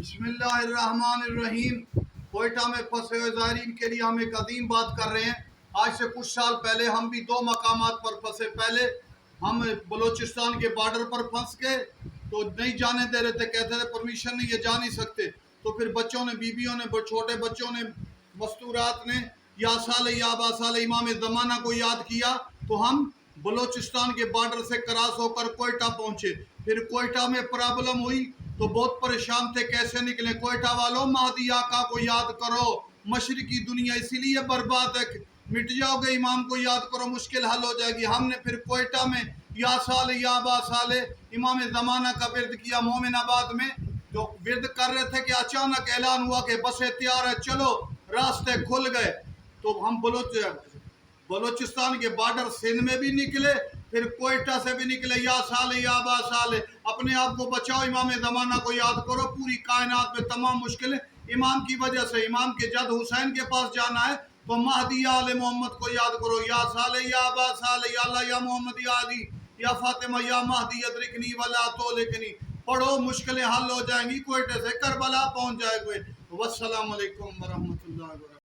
بسم اللہ الرحمن الرحیم۔ کوئٹہ میں پھنسے ہوئے زائرین کے لیے ہم ایک عظیم بات کر رہے ہیں۔ آج سے کچھ سال پہلے ہم بھی دو مقامات پر پھنسے۔ پہلے ہم بلوچستان کے بارڈر پر پھنس کے تو نہیں جانے دے رہے تھے، کہتے تھے پرمیشن نہیں، یہ جا نہیں سکتے۔ تو پھر بچوں نے، بیویوں نے، چھوٹے بچوں نے، مستورات نے یا سال یا با سال امام زمانہ کو یاد کیا تو ہم بلوچستان کے بارڈر سے کراس ہو کر کوئٹہ پہنچے۔ پھر کوئٹہ میں پرابلم ہوئی تو بہت پریشان تھے، کیسے نکلیں۔ کوئٹہ والوں، مہدی آقا کو یاد کرو، مشرقی دنیا اسی لیے برباد ہے، مٹ جاؤ گے، امام کو یاد کرو، مشکل حل ہو جائے گی۔ ہم نے پھر کوئٹہ میں یا سال یا با سال امام زمانہ کا ورد کیا۔ مومن آباد میں جو ورد کر رہے تھے کہ اچانک اعلان ہوا کہ بسیں تیار ہے، چلو، راستے کھل گئے۔ تو ہم بلوچستان کے بارڈر سندھ میں بھی نکلے، پھر کوئٹہ سے بھی نکلے، یا سال یا با سال اپنے آپ کو بچاؤ، امام زمانہ کو یاد کرو۔ پوری کائنات میں تمام مشکلیں امام کی وجہ سے۔ امام کے جد حسین کے پاس جانا ہے تو مہدی آل محمد کو یاد کرو، یا سال یا با سال، یا اللہ یا محمد یا علی یا فاطمہ یا مہدی ادرکنی ولا تولکنی پڑھو، مشکلیں حل ہو جائیں گی۔ کوئٹہ سے کربلا پہنچ جائے گے۔ والسلام علیکم ورحمۃ اللہ۔